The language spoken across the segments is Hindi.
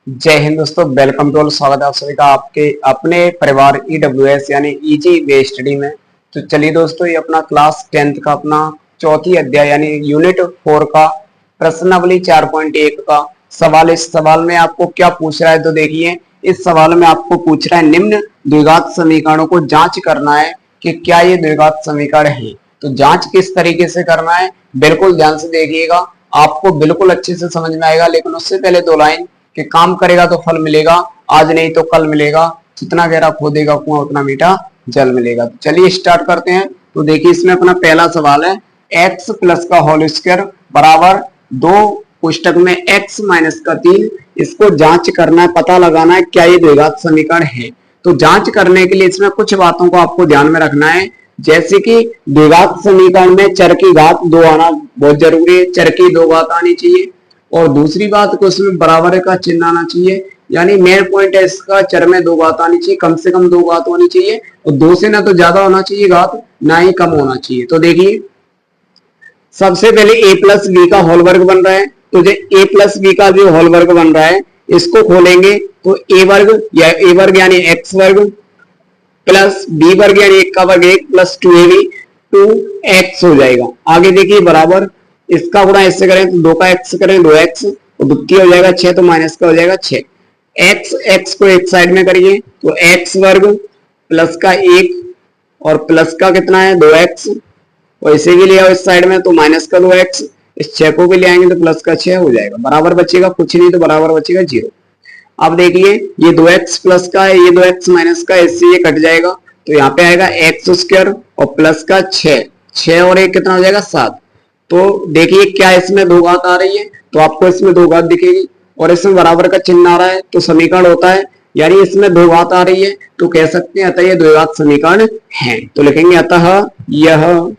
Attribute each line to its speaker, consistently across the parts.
Speaker 1: जय हिंद दोस्तों, वेलकम टू ऑल। स्वागत है आप सभी का आपके अपने परिवार ईडब्ल्यूएस यानी इजी वे स्टडी में। तो चलिए दोस्तों, ये अपना क्लास 10th का अपना चौथी अध्याय यानी यूनिट 4 का प्रश्नावली 4.1 का सवाल। इस सवाल में आपको क्या पूछ रहा है, तो देखिए इस सवाल में आपको पूछ रहा है निम्न द्विघात समीकरणों को जांच करना है कि क्या ये द्विघात समीकरण है। तो जांच किस तरीके से करना है, बिल्कुल ध्यान से देखिएगा, आपको बिल्कुल अच्छे से समझ में आएगा। लेकिन उससे पहले दो लाइन कि काम करेगा तो फल मिलेगा, आज नहीं तो कल मिलेगा, जितना गहरा खोदेगा कुआं उतना मीठा जल मिलेगा। तो चलिए स्टार्ट करते हैं। तो देखिए इसमें अपना पहला सवाल है x प्लस का होल स्क्वायर बराबर 2 पुस्तक में x माइनस का 3। इसको जांच करना है, पता लगाना है क्या ये द्विघात समीकरण है। तो जांच करने के लिए इसमें कुछ बातों को आपको ध्यान में रखना है, जैसे कि द्विघात समीकरण में चर की घात 2 आना बहुत जरूरी है, चर की 2 घात आनी चाहिए। और दूसरी बात को उसमें बराबर का चिन्ह आना चाहिए, यानी मेन पॉइंट है इसका, चर में 2 घात आनी चाहिए, कम से कम 2 घात होनी चाहिए और 2 से ना तो ज्यादा होना चाहिए घात, ना ही कम होना चाहिए। तो देखिए सबसे पहले a प्लस बी का होल वर्ग बन रहा है, तो जो a प्लस बी का जो होल वर्ग बन रहा है इसको खोलेंगे तो a वर्ग यानी x वर्ग प्लस b वर्ग यानी 1 का वर्ग 1 प्लस 2ab 2x हो जाएगा। आगे देखिए बराबर इसका गुणा इससे करें तो 2 का x करें 2x और द्वितीय हो जाएगा 6, तो माइनस का हो जाएगा 6। x को एक साइड में करिए तो x वर्ग प्लस का 1 और प्लस का कितना है 2x, और इसे भी ले आओ इस साइड में तो माइनस का 2x, इस 6 को भी ले आएंगे तो प्लस का 6 हो जाएगा। बराबर बचेगा कुछ नहीं, तो बराबर बचेगा 0। अब देखिए ये 2x प्लस का है, ये 2x माइनस का है, इससे ये कट जाएगा तो यहाँ पे आएगा एक्स स्क्वायर और प्लस का 6 और 1 कितना हो जाएगा 7। तो देखिए क्या इसमें 2 घात आ रही है, तो आपको इसमें 2 घात दिखेगी और इसमें बराबर का चिन्ह आ रहा है, तो समीकरण होता है यानी इसमें 2 घात आ रही है, तो कह सकते हैं अतः ये द्विघात समीकरण है। तो लिखेंगे अतः यह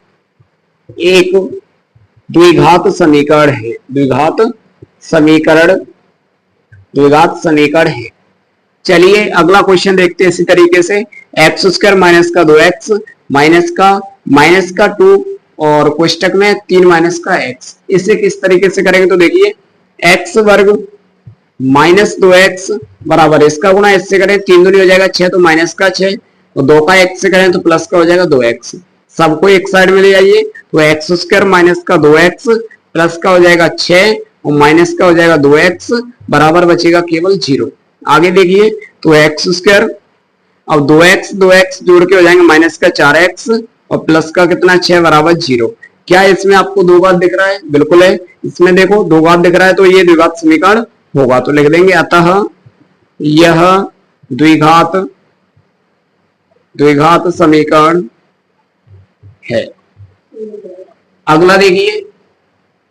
Speaker 1: एक द्विघात समीकरण है, द्विघात समीकरण है। चलिए अगला क्वेश्चन देखते हैं इसी तरीके से, एक्स स्क्वायर माइनस का 2x माइनस का 2 और कोष्टक में 3 माइनस का x, इसे किस तरीके से करेंगे। तो देखिए x वर्ग माइनस 2x बराबर इसका गुणा इससे करें 3 दूनी हो जाएगा 6, तो माइनस का 6 और 2 का x से करें तो प्लस का हो जाएगा 2x। सबको एक साइड में ले आइए तो एक्स स्क्वायर माइनस का 2x प्लस का हो जाएगा 6 और माइनस का हो जाएगा 2x, बराबर बचेगा केवल 0। आगे देखिए तो एक्स स्क्वायर अब 2x जोड़ के हो जाएंगे माइनस का 4x और प्लस का कितना 6 बराबर 0। क्या इसमें आपको 2 घात दिख रहा है, बिल्कुल है, इसमें देखो 2 घात दिख रहा है, तो ये द्विघात समीकरण होगा। तो लिख देंगे अतः यह द्विघात समीकरण है। अगला देखिए,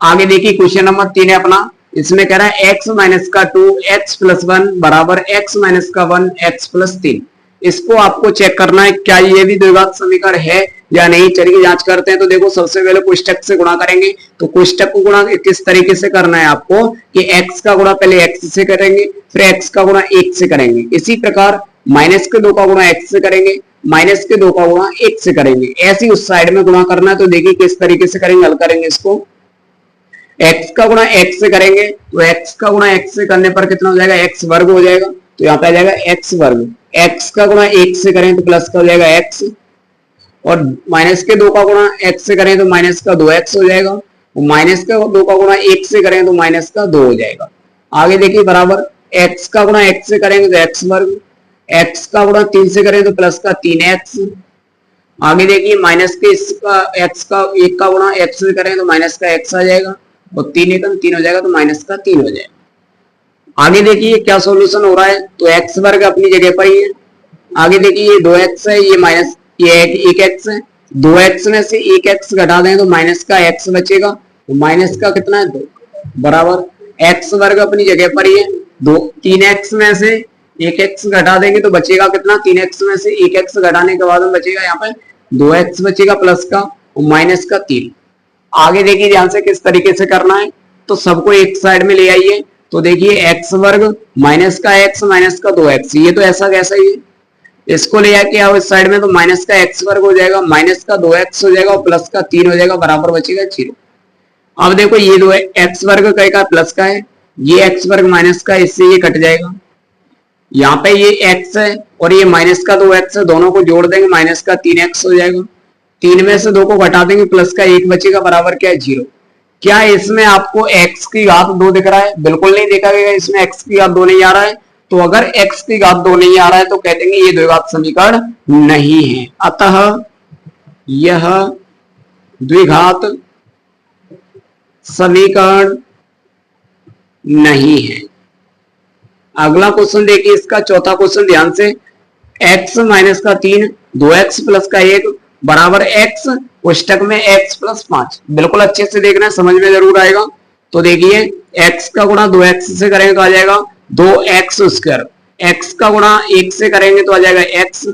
Speaker 1: आगे देखिए क्वेश्चन नंबर 3 है अपना, इसमें कह रहा है x माइनस का 2 x प्लस 1 बराबर x माइनस का 1 x प्लस 3। इसको आपको चेक करना है क्या ये भी द्विघात समीकरण है या नहीं। चलिए जांच करते हैं। तो देखो सबसे पहले कोष्टक से गुणा करेंगे, तो कोष्टक को गुणा किस तरीके से करना है आपको कि x का गुणा पहले x से करेंगे, फिर x का गुणा 1 से करेंगे, इसी प्रकार माइनस के 2 का गुणा x से करेंगे, माइनस के 2 का गुणा 1 से करेंगे, ऐसे ही उस साइड में गुणा करना है। तो देखिए किस तरीके से करेंगे, हल करेंगे इसको। x का गुणा x से करेंगे तो x का गुणा x से करने पर कितना हो जाएगा x वर्ग हो जाएगा, तो यहाँ पे आ जाएगा x वर्ग। x का गुणा 1 से करें तो प्लस का हो जाएगा x, और माइनस के 2 का गुणा x से करें तो माइनस का 2x हो जाएगा, और माइनस के 2 का गुणा 1 से करें तो माइनस का 2 हो जाएगा। आगे देखिए बराबर x का गुणा x से करेंगे तो x वर्ग, x का गुणा 3 से करें तो प्लस का 3x। आगे देखिए माइनस के इसका x का 1 का गुणा x से करें तो माइनस का x आ जाएगा, और 3 एकम 3 हो जाएगा तो माइनस का 3 हो जाएगा। आगे देखिए क्या सॉल्यूशन हो रहा है, तो x वर्ग अपनी जगह पर ही है। आगे देखिए ये 2x है, ये माइनस ये 1x है, 2x में से 1x घटा दें तो माइनस का x बचेगा, तो माइनस का कितना है 2 बराबर x वर्ग अपनी जगह पर ही है। 3x में से 1x घटा देंगे तो बचेगा कितना, 3x में से 1x घटाने के बाद में बचेगा यहाँ पे 2x बचेगा प्लस का और माइनस का 3। आगे देखिए ध्यान से किस तरीके से करना है, तो सबको एक साइड में ले आइए। तो देखिए x वर्ग माइनस का x माइनस का 2x, ये तो ऐसा कैसा ही है, इसको ले आके आओ इस साइड में तो माइनस का x वर्ग हो जाएगा, माइनस का 2x हो जाएगा और प्लस का 3 हो जाएगा, बराबर बचेगा 0। अब देखो ये 2x वर्ग का प्लस का है, ये एक्स वर्ग माइनस का, इससे ये कट जाएगा। यहाँ पे ये एक्स है और ये माइनस का 2x है, दोनों को जोड़ देंगे माइनस का 3x हो जाएगा। 3 में से 2 को घटा देंगे, प्लस का 1 बचेगा, बराबर क्या है 0। क्या इसमें आपको x की घात 2 दिख रहा है? बिल्कुल नहीं देखा गया, इसमें x की घात 2 नहीं आ रहा है। तो अगर x की घात 2 नहीं आ रहा है तो कह देंगे ये द्विघात समीकरण नहीं है। अतः यह द्विघात समीकरण नहीं है। अगला क्वेश्चन देखिए, इसका चौथा क्वेश्चन ध्यान से। x माइनस का 3, 2x प्लस का 1 बराबर x कोष्टक में x प्लस 5। बिल्कुल अच्छे से देखना है, समझ में जरूर आएगा। तो देखिए x का गुणा 2x से करेंगे तो आ जाएगा 2x स्क्वायर, x का गुणा 1 से करेंगे तो आ जाएगा x,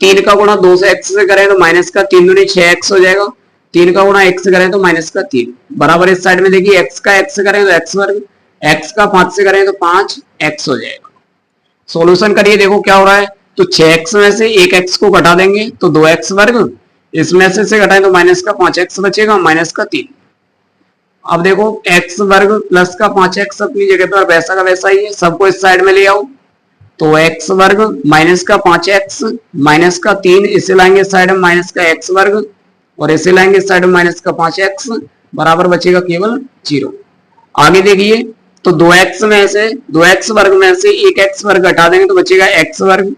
Speaker 1: 3 का गुणा 2 से x से करें तो माइनस का 3 दूनी 6x हो जाएगा, 3 का गुणा 1 से करें तो माइनस का 3, बराबर इस साइड में देखिए x का x से करें तो x वर्ग, x का 5 से करें तो 5x हो जाएगा। सॉल्यूशन करिए, देखो क्या हो रहा है। तो 6x में से 1x को घटा देंगे तो 2x वर्ग, इसमें से घटाएं तो माइनस का 5x बचेगा, माइनस का 3। अब देखो x वर्ग प्लस का 5x अपनी जगह पर वैसा का वैसा ही है, सबको इस साइड में ले आओ। तो x वर्ग माइनस का 5x माइनस का 3, इसे लाएंगे साइड में माइनस का x वर्ग और इसे लाएंगे साइड में माइनस का 5x, बराबर बचेगा केवल 0। आगे देखिए, तो 2x में से 2x वर्ग में से 1x वर्ग हटा देंगे तो बचेगा x वर्ग।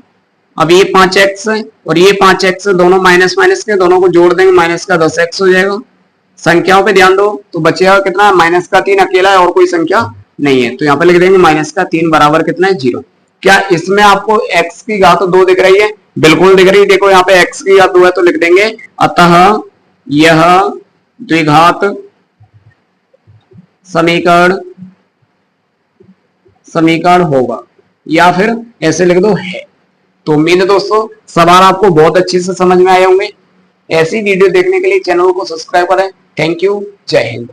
Speaker 1: अब ये 5x है और ये 5x दोनों माइनस माइनस के, दोनों को जोड़ देंगे माइनस का 10x हो जाएगा। संख्याओं पे ध्यान दो तो बचेगा कितना, माइनस का 3 अकेला है और कोई संख्या नहीं है, तो यहाँ पे लिख देंगे माइनस का 3 बराबर कितना है 0। क्या इसमें आपको x की घात 2 दिख रही है? बिल्कुल दिख रही है। देखो यहाँ पे x की घात 2 है तो लिख देंगे अतः यह द्विघात समीकरण होगा, या फिर ऐसे लिख दो है। तो उम्मीद है दोस्तों सवाल आपको बहुत अच्छे से समझ में आए होंगे। ऐसी वीडियो देखने के लिए चैनल को सब्सक्राइब करें। थैंक यू, जय हिंद।